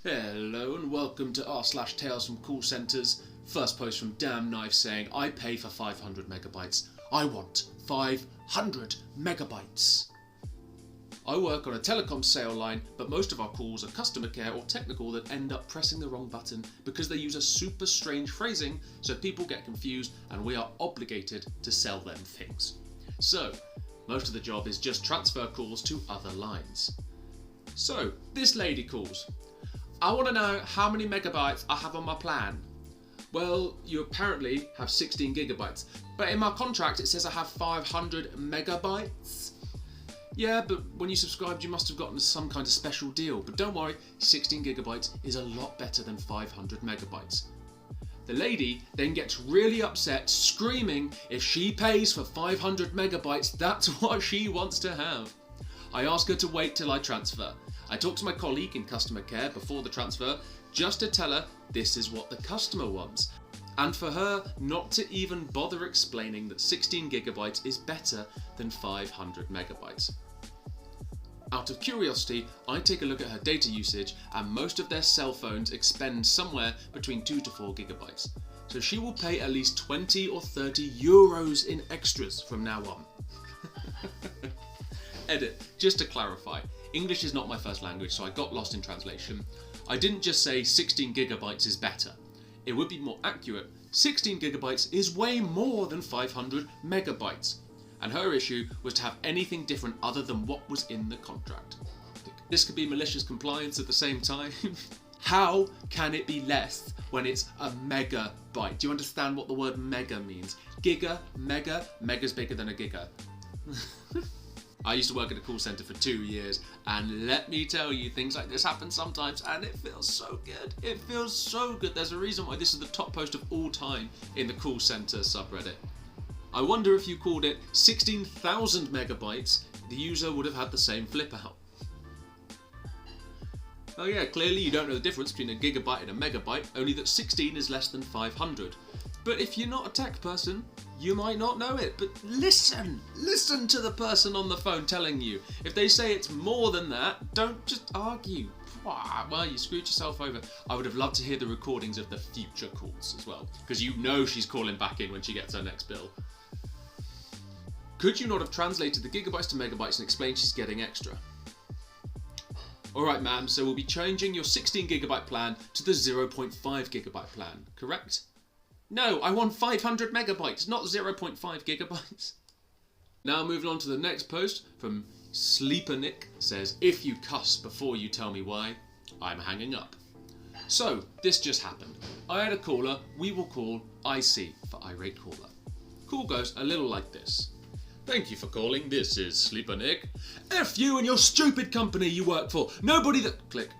Hello and welcome to r/TalesFromCallCentres. First post from Damn Knife saying, I pay for 500 megabytes. I want 500 megabytes. I work on a telecom sale line, but most of our calls are customer care or technical that end up pressing the wrong button because they use a super strange phrasing, so people get confused and we are obligated to sell them things. So, most of the job is just transfer calls to other lines. So, this lady calls. I want to know how many megabytes I have on my plan. Well, you apparently have 16 gigabytes, but in my contract it says I have 500 megabytes. Yeah, but when you subscribed you must have gotten some kind of special deal, but don't worry, 16 gigabytes is a lot better than 500 megabytes. The lady then gets really upset, screaming if she pays for 500 megabytes, that's what she wants to have. I ask her to wait till I transfer. I talk to my colleague in customer care before the transfer just to tell her this is what the customer wants, and for her not to even bother explaining that 16 gigabytes is better than 500 megabytes. Out of curiosity, I take a look at her data usage, and most of their cell phones expend somewhere between 2 to 4 gigabytes. So she will pay at least 20 or 30 euros in extras from now on. Edit, just to clarify, English is not my first language, so I got lost in translation. I didn't just say 16 gigabytes is better. It would be more accurate, 16 gigabytes is way more than 500 megabytes. And her issue was to have anything different other than what was in the contract. This could be malicious compliance at the same time. How can it be less when it's a megabyte? Do you understand what the word mega means? Giga, mega, mega's bigger than a giga. I used to work at a call centre for 2 years, and let me tell you, things like this happen sometimes, and it feels so good. It feels so good. There's a reason why this is the top post of all time in the call centre subreddit. I wonder if you called it 16,000 megabytes, the user would have had the same flip out. Oh yeah, clearly you don't know the difference between a gigabyte and a megabyte, only that 16 is less than 500. But if you're not a tech person, you might not know it, but listen to the person on the phone telling you. If they say it's more than that, don't just argue. Well, you screwed yourself over. I would have loved to hear the recordings of the future calls as well, because you know she's calling back in when she gets her next bill. Could you not have translated the gigabytes to megabytes and explained she's getting extra? Alright ma'am, so we'll be changing your 16 gigabyte plan to the 0.5 gigabyte plan, correct? No, I want 500 megabytes, not 0.5 gigabytes. Now moving on to the next post from Sleeper Nick says, if you cuss before you tell me why, I'm hanging up. So, this just happened. I had a caller we will call IC for irate caller. Call goes a little like this. Thank you for calling, this is Sleeper Nick. F you and your stupid company you work for, nobody that... Click.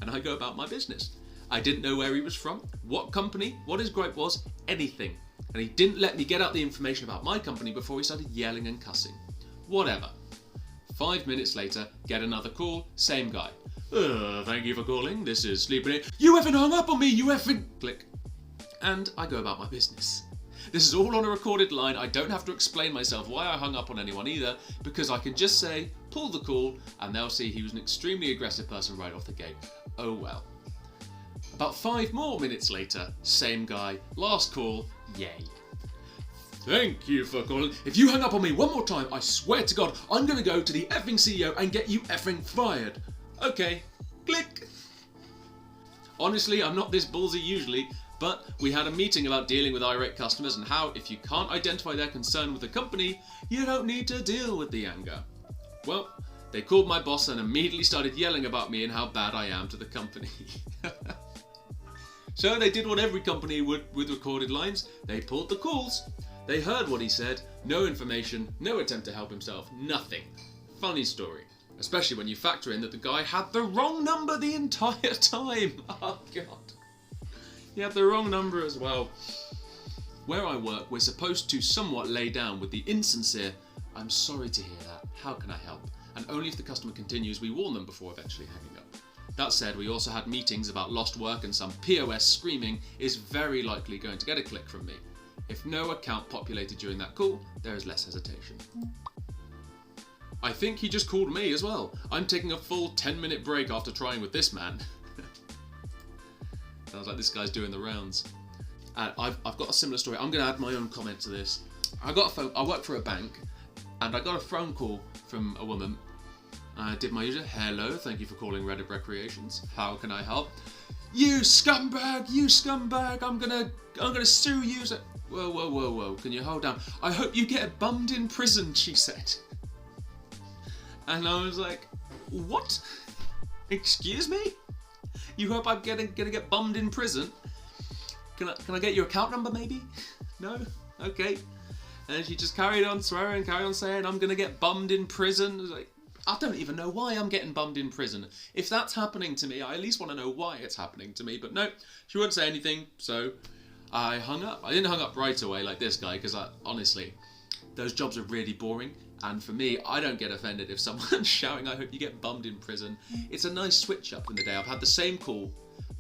And I go about my business. I didn't know where he was from, what company, what his gripe was, anything. And he didn't let me get out the information about my company before he started yelling and cussing. Whatever. 5 minutes later, get another call, same guy. Thank you for calling, this is Sleeper Nick. You effing hung up on me, you effing... Click. And I go about my business. This is all on a recorded line, I don't have to explain myself why I hung up on anyone either, because I can just say, pull the call, and they'll see he was an extremely aggressive person right off the gate. Oh well. About 5 more minutes later, same guy, last call, yay. Thank you for calling. If you hang up on me one more time, I swear to God, I'm going to go to the effing CEO and get you effing fired. Okay, click. Honestly, I'm not this ballsy usually, but we had a meeting about dealing with irate customers and how if you can't identify their concern with the company, you don't need to deal with the anger. Well, they called my boss and immediately started yelling about me and how bad I am to the company. So they did what every company would with recorded lines. They pulled the calls. They heard what he said. No information, no attempt to help himself, nothing. Funny story. Especially when you factor in that the guy had the wrong number the entire time. Oh God. He had the wrong number as well. Where I work, we're supposed to somewhat lay down with the insincere, I'm sorry to hear that, how can I help? And only if the customer continues, we warn them before eventually hanging up. That said, we also had meetings about lost work and some POS screaming is very likely going to get a click from me. If no account populated during that call, there is less hesitation. I think he just called me as well. I'm taking a full 10-minute break after trying with this man. Sounds like this guy's doing the rounds. I've got a similar story. I'm going to add my own comment to this. I work for a bank, and I got a phone call from a woman. I did my usual, hello, thank you for calling Reddit Recreations. How can I help? You scumbag, I'm gonna sue you. Whoa, can you hold down? I hope you get bummed in prison, she said. And I was like, what? Excuse me? You hope I'm gonna get bummed in prison? Can I get your account number maybe? No? Okay. And she just carried on swearing, carried on saying, I'm gonna get bummed in prison. I was like, I don't even know why I'm getting bummed in prison. If that's happening to me, I at least want to know why it's happening to me. But no, she wouldn't say anything, so I hung up. I didn't hang up right away like this guy, because honestly, those jobs are really boring. And for me, I don't get offended if someone's shouting, I hope you get bummed in prison. It's a nice switch up in the day. I've had the same call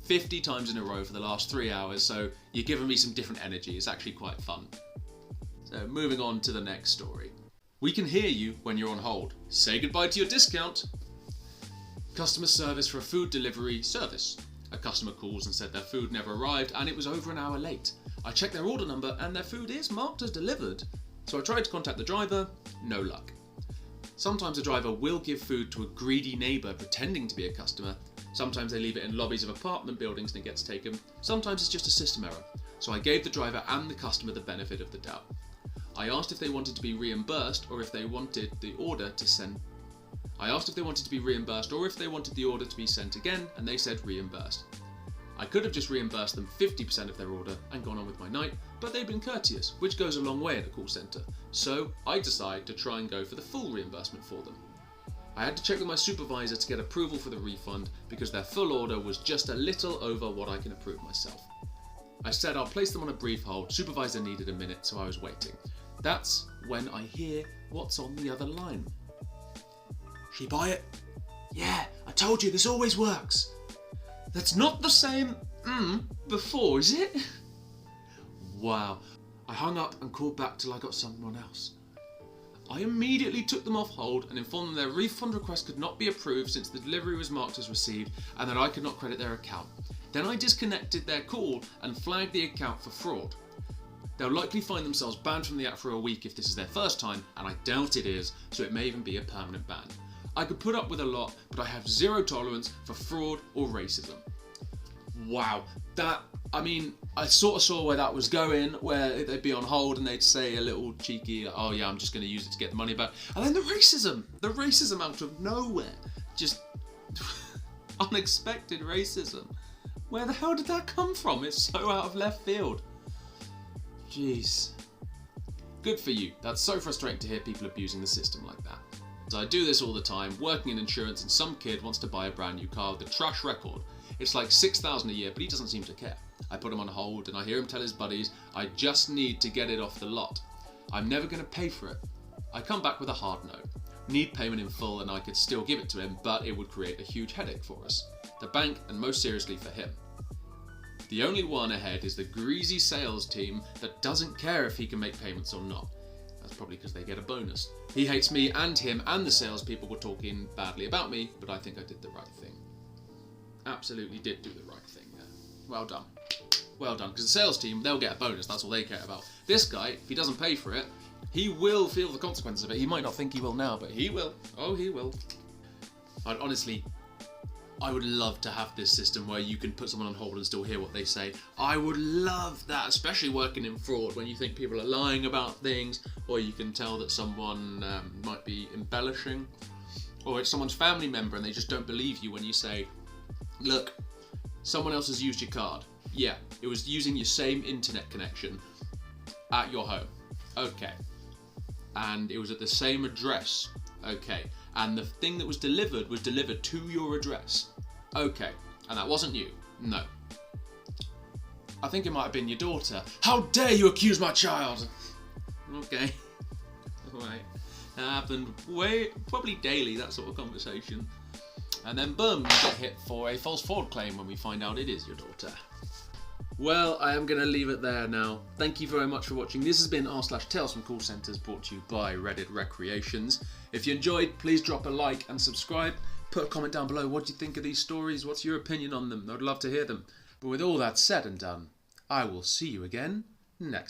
50 times in a row for the last 3 hours, so you're giving me some different energy. It's actually quite fun. So moving on to the next story. We can hear you when you're on hold. Say goodbye to your discount. Customer service for a food delivery service. A customer calls and said their food never arrived and it was over an hour late. I checked their order number and their food is marked as delivered. So I tried to contact the driver, no luck. Sometimes a driver will give food to a greedy neighbour pretending to be a customer. Sometimes they leave it in lobbies of apartment buildings and it gets taken. Sometimes it's just a system error. So I gave the driver and the customer the benefit of the doubt. I asked if they wanted to be reimbursed or if they wanted the order to send. I asked if they wanted to be reimbursed or if they wanted the order to be sent again, and they said reimbursed. I could have just reimbursed them 50% of their order and gone on with my night, but they've been courteous, which goes a long way in a call centre. So I decided to try and go for the full reimbursement for them. I had to check with my supervisor to get approval for the refund because their full order was just a little over what I can approve myself. I said I'll place them on a brief hold. Supervisor needed a minute, so I was waiting. That's when I hear what's on the other line. She buy it? Yeah, I told you, this always works. That's not the same before, is it? Wow. I hung up and called back till I got someone else. I immediately took them off hold and informed them their refund request could not be approved since the delivery was marked as received and that I could not credit their account. Then I disconnected their call and flagged the account for fraud. They'll likely find themselves banned from the app for a week if this is their first time, and I doubt it is, so it may even be a permanent ban. I could put up with a lot, but I have zero tolerance for fraud or racism. Wow, I sort of saw where that was going, where they'd be on hold and they'd say a little cheeky, oh yeah, I'm just going to use it to get the money back. And then the racism out of nowhere. Just unexpected racism. Where the hell did that come from? It's so out of left field. Jeez. Good for you. That's so frustrating to hear people abusing the system like that. So I do this all the time, working in insurance, and some kid wants to buy a brand new car with a trash record. It's like $6,000 a year, but he doesn't seem to care. I put him on hold and I hear him tell his buddies, I just need to get it off the lot. I'm never going to pay for it. I come back with a hard no. Need payment in full and I could still give it to him, but it would create a huge headache for us. The bank, and most seriously for him. The only one ahead is the greasy sales team that doesn't care if he can make payments or not. That's probably because they get a bonus. He hates me and him, and the salespeople were talking badly about me, but I think I did the right thing. Absolutely did do the right thing there. Well done. Well done, because the sales team, they'll get a bonus, that's all they care about. This guy, if he doesn't pay for it, he will feel the consequences of it. He might not think he will now, but he will. Oh, he will. Honestly, I would love to have this system where you can put someone on hold and still hear what they say. I would love that, especially working in fraud when you think people are lying about things, or you can tell that someone might be embellishing, or it's someone's family member and they just don't believe you when you say, look, someone else has used your card. Yeah, it was using your same internet connection at your home. Okay. And it was at the same address. Okay. And the thing that was delivered to your address. Okay. And that wasn't you. No. I think it might have been your daughter. How dare you accuse my child? Okay. Alright. That happened probably daily, that sort of conversation. And then boom, you get hit for a false fraud claim when we find out it is your daughter. Well, I am going to leave it there now. Thank you very much for watching. This has been r/Tales from Call Centres, brought to you by Reddit Recreations. If you enjoyed, please drop a like and subscribe. Put a comment down below. What do you think of these stories? What's your opinion on them? I'd love to hear them. But with all that said and done, I will see you again next time.